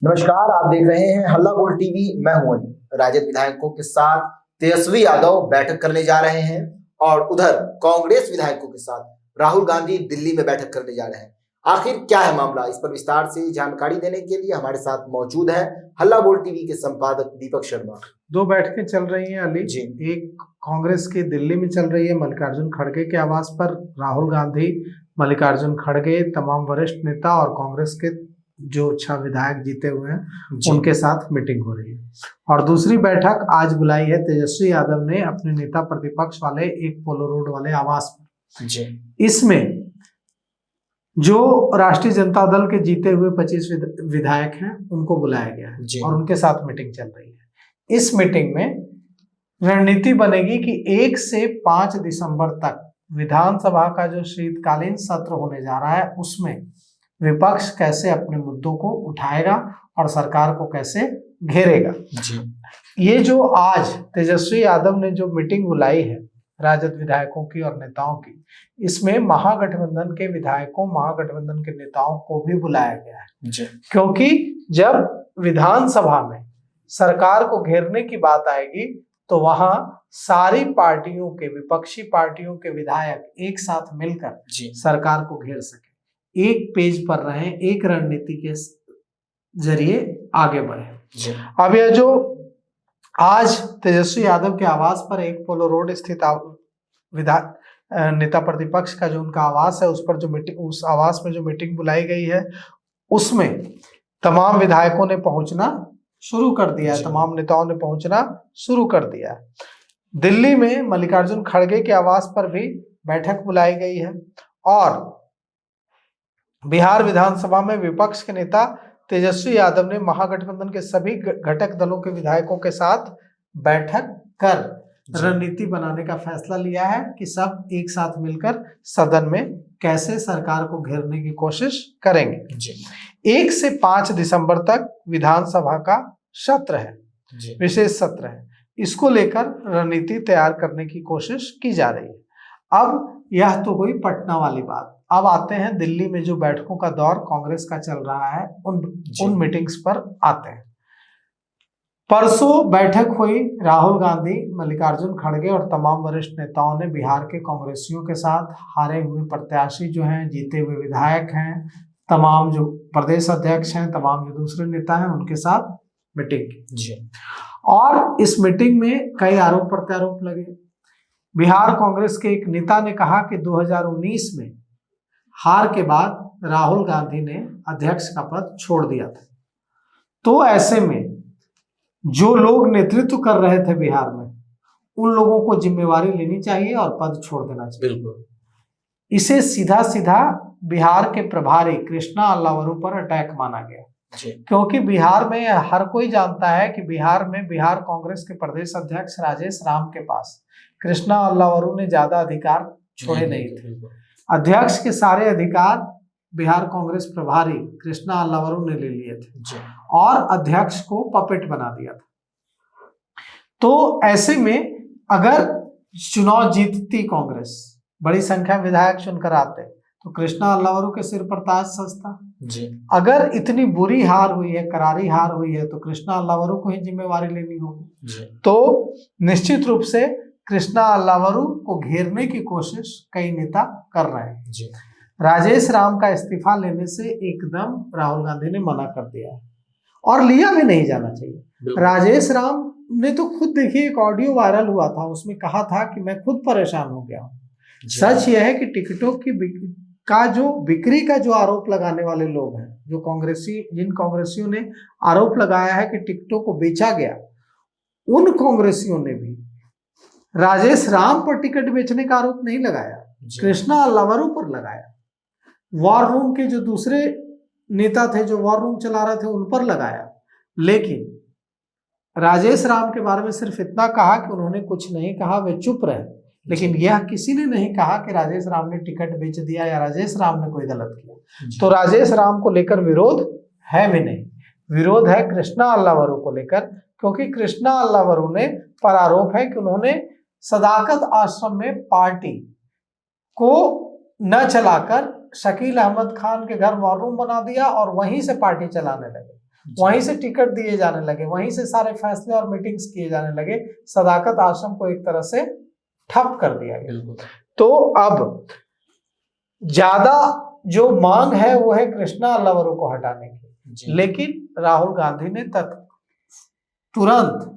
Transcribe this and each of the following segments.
नमस्कार, आप देख रहे हैं हल्ला बोल टीवी। मैं हूं अली। राजद विधायकों के साथ तेजस्वी यादव बैठक करने जा रहे हैं और उधर कांग्रेस विधायकों के साथ राहुल गांधी दिल्ली में बैठक करने जा रहे हैं। आखिर क्या है मामला, इस पर विस्तार से जानकारी देने के लिए हमारे साथ मौजूद है हल्ला बोल टीवी के संपादक दीपक शर्मा। दो बैठकें चल रही हैं अली जी। एक कांग्रेस की दिल्ली में चल रही है मल्लिकार्जुन खड़गे के आवास पर। राहुल गांधी, मल्लिकार्जुन खड़गे, तमाम वरिष्ठ नेता और कांग्रेस के जो 6 विधायक जीते हुए हैं उनके साथ मीटिंग हो रही है। और दूसरी बैठक आज बुलाई है तेजस्वी यादव ने अपने नेता प्रतिपक्ष वाले एक पोलो रोड वाले आवास पर जी। इसमें जो राष्ट्रीय जनता दल के जीते हुए 25 विधायक हैं उनको बुलाया गया है और उनके साथ मीटिंग चल रही है। इस मीटिंग में रणनीति बनेगी कि 1 से 5 दिसंबर तक विधानसभा का जो शीतकालीन सत्र होने जा रहा है उसमें विपक्ष कैसे अपने मुद्दों को उठाएगा और सरकार को कैसे घेरेगा जी। ये जो आज तेजस्वी यादव ने जो मीटिंग बुलाई है राजद विधायकों की और नेताओं की, इसमें महागठबंधन के विधायकों, महागठबंधन के नेताओं को भी बुलाया गया है जी। क्योंकि जब विधानसभा में सरकार को घेरने की बात आएगी तो वहां सारी पार्टियों के, विपक्षी पार्टियों के विधायक एक साथ मिलकर सरकार को घेर सके, एक पेज पर रहे, एक रणनीति के जरिए आगे बढ़े। अब यह जो आज तेजस्वी यादव के आवास पर एक पोलो रोड स्थित नेता प्रतिपक्ष का जो उनका आवास है उस पर जो मीटिंग, उस आवास में जो मीटिंग बुलाई गई है उसमें तमाम विधायकों ने पहुंचना शुरू कर दिया है, तमाम नेताओं ने पहुंचना शुरू कर दिया है। दिल्ली में मल्लिकार्जुन खड़गे के आवास पर भी बैठक बुलाई गई है और बिहार विधानसभा में विपक्ष के नेता तेजस्वी यादव ने महागठबंधन के सभी घटक दलों के विधायकों के साथ बैठक कर रणनीति बनाने का फैसला लिया है कि सब एक साथ मिलकर सदन में कैसे सरकार को घेरने की कोशिश करेंगे जी। 1 से 5 दिसंबर तक विधानसभा का सत्र है, विशेष सत्र है, इसको लेकर रणनीति तैयार करने की कोशिश की जा रही है। अब यह तो हुई पटना वाली बात। अब आते हैं दिल्ली में जो बैठकों का दौर कांग्रेस का चल रहा है उन मीटिंग्स पर आते हैं। परसों बैठक हुई राहुल गांधी, मल्लिकार्जुन खड़गे और तमाम वरिष्ठ नेताओं ने बिहार के कांग्रेसियों के साथ, हारे हुए प्रत्याशी जो हैं, जीते हुए विधायक हैं, तमाम जो प्रदेश अध्यक्ष हैं, तमाम जो दूसरे नेता हैं उनके साथ मीटिंग की और इस मीटिंग में कई आरोप प्रत्यारोप लगे। बिहार कांग्रेस के एक नेता ने कहा कि 2019 में हार के बाद राहुल गांधी ने अध्यक्ष का पद छोड़ दिया था, तो ऐसे में जो लोग नेतृत्व कर रहे थे बिहार में उन लोगों को जिम्मेवारी लेनी चाहिए और पद छोड़ देना चाहिए। बिल्कुल। इसे सीधा सीधा बिहार के प्रभारी कृष्णा अल्लावरू पर अटैक माना गया क्योंकि बिहार में हर कोई जानता है कि बिहार में बिहार कांग्रेस के प्रदेश अध्यक्ष राजेश राम के पास कृष्णा अल्लावरू ने ज्यादा अधिकार छोड़े नहीं थे। अध्यक्ष के सारे अधिकार बिहार कांग्रेस प्रभारी कृष्णा अल्लावरू ने ले लिए थे और अध्यक्ष को पपेट बना दिया था। तो ऐसे में अगर चुनाव जीतती कांग्रेस, बड़ी संख्या में विधायक चुनकर आते तो कृष्णा अल्लावरू के सिर पर ताज सजता जी। अगर इतनी बुरी हार हुई है, करारी हार हुई है, तो कृष्णा अल्लावरू को ही जिम्मेवारी लेनी होगी। तो निश्चित रूप से कृष्णा अल्लावरू को घेरने की कोशिश कई नेता कर रहे हैं जी। राजेश राम का इस्तीफा लेने से एकदम राहुल गांधी ने मना कर दिया है और लिया भी नहीं जाना चाहिए। राजेश राम ने तो खुद, देखिए, एक ऑडियो वायरल हुआ था, उसमें कहा था कि मैं खुद परेशान हो गया हूँ। सच यह है कि टिकटों की बिक्री का जो आरोप लगाने वाले लोग हैं, जिन कांग्रेसियों ने आरोप लगाया है कि टिकटों को बेचा गया, उन कांग्रेसियों ने भी राजेश राम पर टिकट बेचने का आरोप नहीं लगाया, कृष्णा अल्लावरू पर लगाया। वॉर रूम के जो दूसरे नेता थे जो वॉर रूम चला रहे थे उन पर लगाया, लेकिन राजेश राम के बारे में सिर्फ इतना कहा कि उन्होंने कुछ नहीं कहा, वे चुप रहे। लेकिन यह किसी ने नहीं कहा कि राजेश राम ने टिकट बेच दिया या राजेश राम ने कोई गलत किया। तो राजेश राम को लेकर विरोध है भी नहीं, विरोध है कृष्णा अल्लावरू को लेकर, क्योंकि कृष्णा अल्लावरू ने पर आरोप है कि उन्होंने सदाकत आश्रम में पार्टी को न चलाकर शकील अहमद खान के घर वॉर रूम बना दिया और वहीं से पार्टी चलाने लगे। वहीं से टिकट दिए जाने लगे, वहीं से सारे फैसले और मीटिंग्स किए जाने लगे। सदाकत आश्रम को एक तरह से ठप कर दिया गया। तो अब ज्यादा जो मांग है वो है कृष्णा अल्लावरू को हटाने की, लेकिन राहुल गांधी ने तुरंत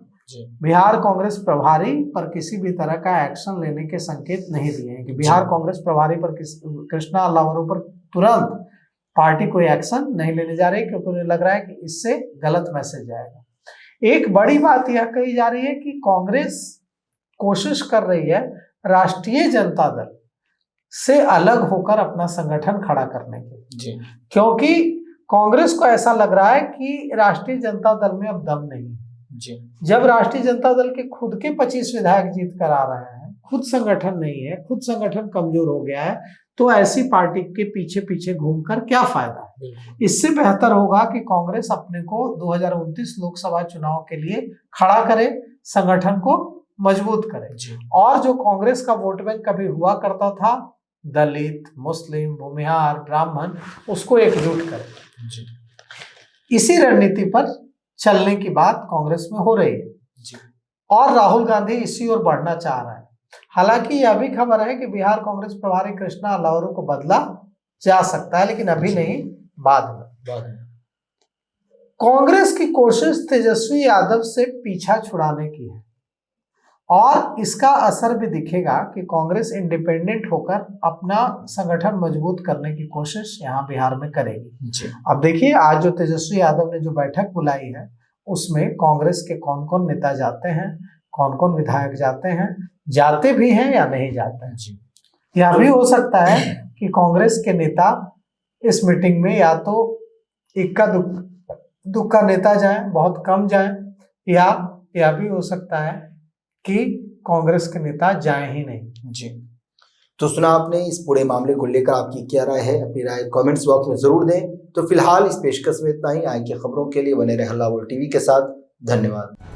बिहार कांग्रेस प्रभारी पर किसी भी तरह का एक्शन लेने के संकेत नहीं दिए हैं कि बिहार कांग्रेस प्रभारी पर कृष्णा अल्लावरू पर तुरंत पार्टी कोई एक्शन नहीं लेने जा रही, क्योंकि उन्हें लग रहा है कि इससे गलत मैसेज जाएगा। एक बड़ी बात यह कही जा रही है कि कांग्रेस कोशिश कर रही है राष्ट्रीय जनता दल से अलग होकर अपना संगठन खड़ा करने की, क्योंकि कांग्रेस को ऐसा लग रहा है कि राष्ट्रीय जनता दल में अब दम नहीं है। जब राष्ट्रीय जनता दल के खुद के 25 विधायक जीत कर आ रहे हैं, खुद संगठन नहीं है, खुद संगठन कमजोर हो गया है, तो ऐसी पार्टी के पीछे पीछे घूमकर क्या फायदा है। इससे बेहतर होगा कि कांग्रेस अपने को 2029 लोकसभा चुनाव के लिए खड़ा करे, संगठन को मजबूत करे, और जो कांग्रेस का वोट बैंक कभी हुआ करता था, दलित, मुस्लिम, भूमिहार, ब्राह्मण, उसको एकजुट करे। इसी रणनीति पर चलने की बात कांग्रेस में हो रही है और राहुल गांधी इसी ओर बढ़ना चाह रहे हैं। हालांकि यह भी खबर है कि बिहार कांग्रेस प्रभारी कृष्णा अल्लावरू को बदला जा सकता है, लेकिन अभी नहीं, बाद में। कांग्रेस की कोशिश तेजस्वी यादव से पीछा छुड़ाने की है और इसका असर भी दिखेगा कि कांग्रेस इंडिपेंडेंट होकर अपना संगठन मजबूत करने की कोशिश यहाँ बिहार में करेगी। अब देखिए, आज जो तेजस्वी यादव ने जो बैठक बुलाई है उसमें कांग्रेस के कौन कौन नेता जाते हैं, कौन कौन विधायक जाते हैं, जाते भी हैं या नहीं जाते हैं। यह भी हो सकता है कि कांग्रेस के नेता इस मीटिंग में या तो इक्का दुक्का नेता जाए, बहुत कम जाए, या यह भी हो सकता है कि कांग्रेस के नेता जाए ही नहीं। तो सुना आपने इस पूरे मामले को लेकर आपकी क्या राय है, अपनी राय कमेंट्स बॉक्स में जरूर दें। तो फिलहाल इस पेशकश में इतना ही। आगे की खबरों के लिए बने रहे हल्ला बोल टीवी के साथ। धन्यवाद।